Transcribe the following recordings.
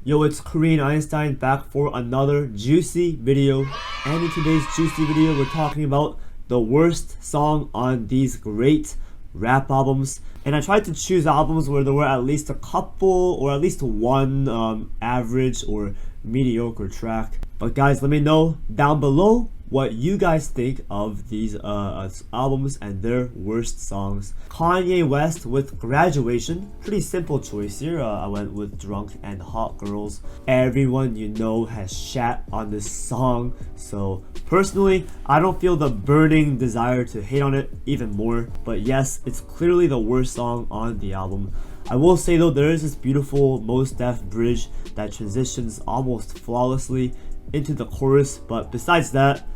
Yo, it's Korean Einstein back for another juicy video. And in today's juicy video, we're talking about the worst song on these great rap albums. And I tried to choose albums where there were at least a couple or at least one average or mediocre track. But guys, let me know down below what you guys think of these albums and their worst songs. Kanye West with Graduation. Pretty simple choice here. I went with Drunk and Hot Girls. Everyone you know has shat on this song. So personally, I don't feel the burning desire to hate on it even more. But yes, it's clearly the worst song on the album. I will say though, there is this beautiful Mos Def bridge that transitions almost flawlessly into the chorus. But besides that,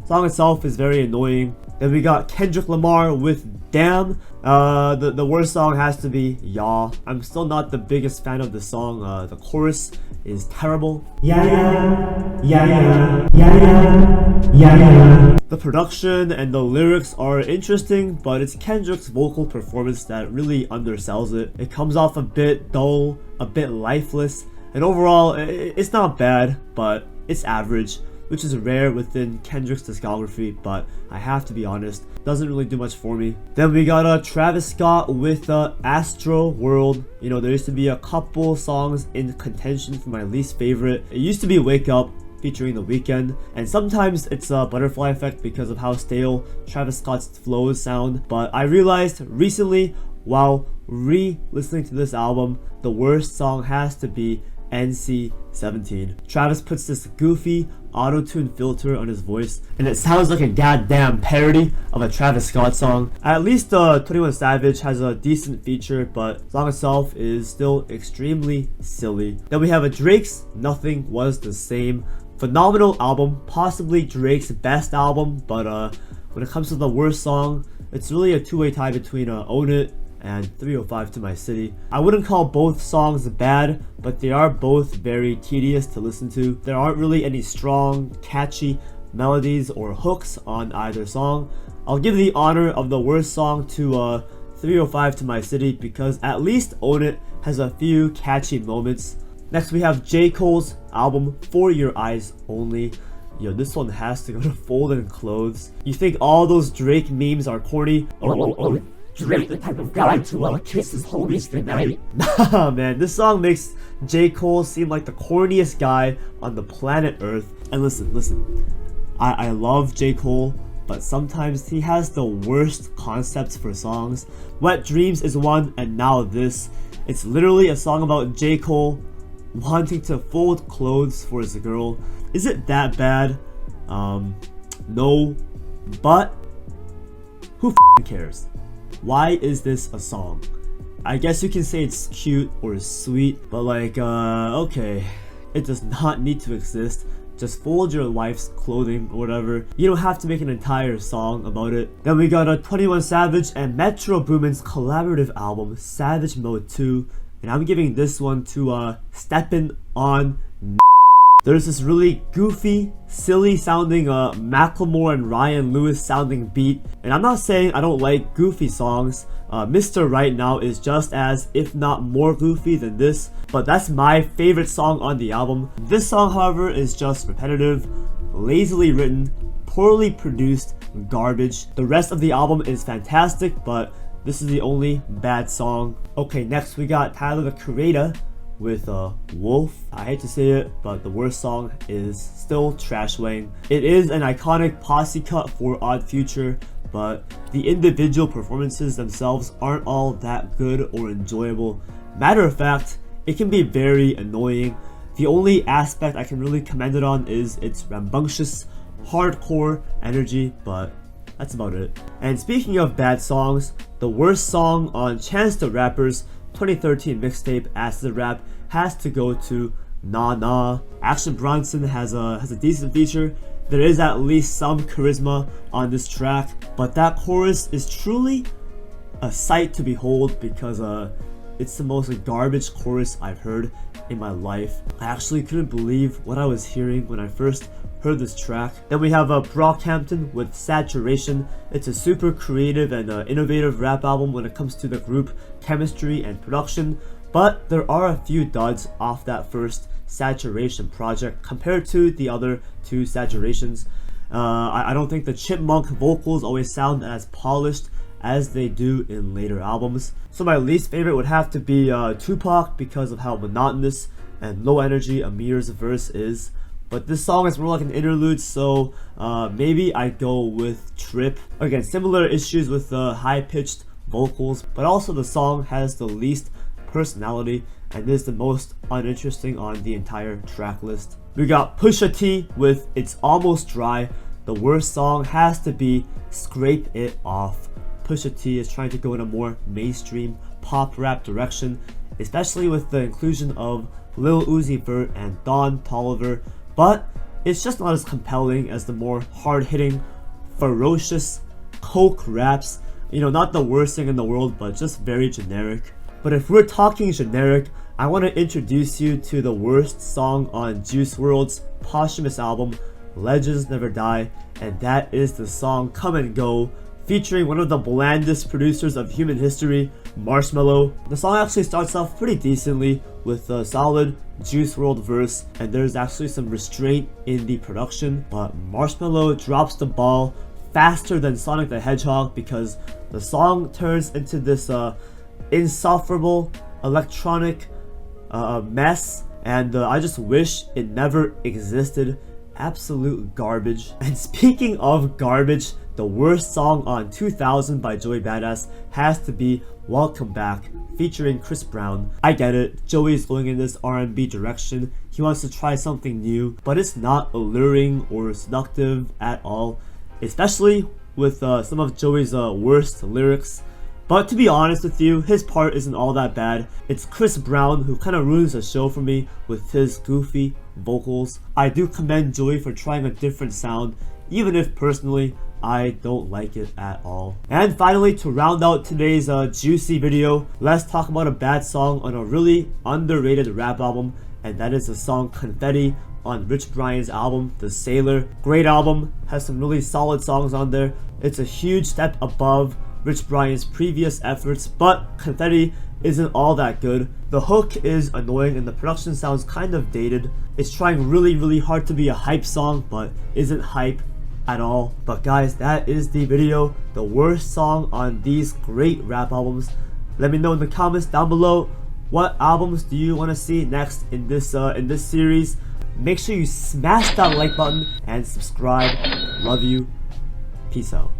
song itself is very annoying. Then we got Kendrick Lamar with Damn. The worst song has to be Yaw. I'm still not the biggest fan of the song. The chorus is terrible. The production and the lyrics are interesting, but it's Kendrick's vocal performance that really undersells it. It comes off a bit dull, a bit lifeless, and overall it's not bad, but it's average, which is rare within Kendrick's discography, but I have to be honest, doesn't really do much for me. Then we got Travis Scott with ASTROWORLD. You know, there used to be a couple songs in contention for my least favorite. It used to be Wake Up featuring The Weeknd, and sometimes it's a butterfly effect because of how stale Travis Scott's flows sound. But I realized recently, while re-listening to this album, the worst song has to be NC-17. Travis puts this goofy auto-tune filter on his voice and it sounds like a goddamn parody of a Travis Scott song. At least 21 Savage has a decent feature, but the song itself is still extremely silly. Then we have Drake's Nothing Was the Same. Phenomenal album, possibly Drake's best album, but when it comes to the worst song, it's really a two-way tie between Own It and 305 to My City. I wouldn't call both songs bad, but they are both very tedious to listen to. There aren't really any strong, catchy melodies or hooks on either song. I'll give the honor of the worst song to 305 to My City because at least Own It has a few catchy moments. Next we have J. Cole's album For Your Eyes Only. Yo, this one has to go to Folding Clothes. You think all those Drake memes are corny? Drake the type of guy to kiss his homies tonight. Nah man, this song makes J. Cole seem like the corniest guy on the planet Earth. And listen, I love J. Cole, but sometimes he has the worst concepts for songs. Wet Dreams is one, and now this. It's literally a song about J. Cole wanting to fold clothes for his girl. Is it that bad? No, but who cares? Why is this a song? I guess you can say it's cute or sweet, but like, okay. It does not need to exist. Just fold your wife's clothing or whatever. You don't have to make an entire song about it. Then we got 21 Savage and Metro Boomin's collaborative album, Savage Mode 2. And I'm giving this one to Steppin' On. There's this really goofy, silly sounding Macklemore and Ryan Lewis sounding beat. And I'm not saying I don't like goofy songs. Mr. Right Now is just as, if not more goofy than this. But that's my favorite song on the album. This song, however, is just repetitive, lazily written, poorly produced, garbage. The rest of the album is fantastic, but this is the only bad song. Okay, next we got Tyler the Creator with Wolf. I hate to say it, but the worst song is still Trash Wang. It is an iconic posse cut for Odd Future, but the individual performances themselves aren't all that good or enjoyable. Matter of fact, it can be very annoying. The only aspect I can really commend it on is its rambunctious, hardcore energy, but that's about it. And speaking of bad songs, the worst song on Chance the Rapper's 2013 mixtape Acid Rap has to go to Nah Nah. Action Bronson has a decent feature. There is at least some charisma on this track, but that chorus is truly a sight to behold because it's the most garbage chorus I've heard in my life. I actually couldn't believe what I was hearing when I first heard this track. Then we have Brockhampton with Saturation. It's a super creative and innovative rap album when it comes to the group chemistry and production. but there are a few duds off that first Saturation project compared to the other two Saturations. I don't think the chipmunk vocals always sound as polished as they do in later albums. So my least favorite would have to be Tupac because of how monotonous and low energy Amir's verse is. But this song is more like an interlude, so maybe I go with Trip. Again, similar issues with the high-pitched vocals, but also the song has the least personality and is the most uninteresting on the entire track list. We got Pusha T with It's Almost Dry. The worst song has to be Scrape It Off. Pusha T is trying to go in a more mainstream pop rap direction, especially with the inclusion of Lil Uzi Vert and Don Toliver, but it's just not as compelling as the more hard-hitting, ferocious coke raps. You know, not the worst thing in the world, but just very generic. But if we're talking generic, I want to introduce you to the worst song on Juice WRLD's posthumous album, Legends Never Die, and that is the song Come and Go, featuring one of the blandest producers of human history, Marshmello. The song actually starts off pretty decently with a solid Juice WRLD verse, and there's actually some restraint in the production, but Marshmello drops the ball faster than Sonic the Hedgehog because the song turns into this insufferable electronic mess, and I just wish it never existed. Absolute garbage. And speaking of garbage, the worst song on 2000 by Joey Badass has to be Welcome Back, featuring Chris Brown. I get it, Joey's going in this R&B direction, he wants to try something new, but it's not alluring or seductive at all, especially with some of Joey's worst lyrics. But to be honest with you, his part isn't all that bad. It's Chris Brown who kind of ruins the show for me with his goofy vocals. I do commend Joey for trying a different sound, even if personally I don't like it at all. And finally, to round out today's juicy video, let's talk about a bad song on a really underrated rap album, and that is the song Confetti on Rich Brian's album, The Sailor. Great album, has some really solid songs on there. It's a huge step above Rich Brian's previous efforts, but Confetti isn't all that good. The hook is annoying and the production sounds kind of dated. It's trying really hard to be a hype song, but isn't hype at all. But guys, that is the video. The worst song on these great rap albums. Let me know in the comments down below, what albums do you want to see next in this series. Make sure you smash that like button and subscribe. Love you. Peace out.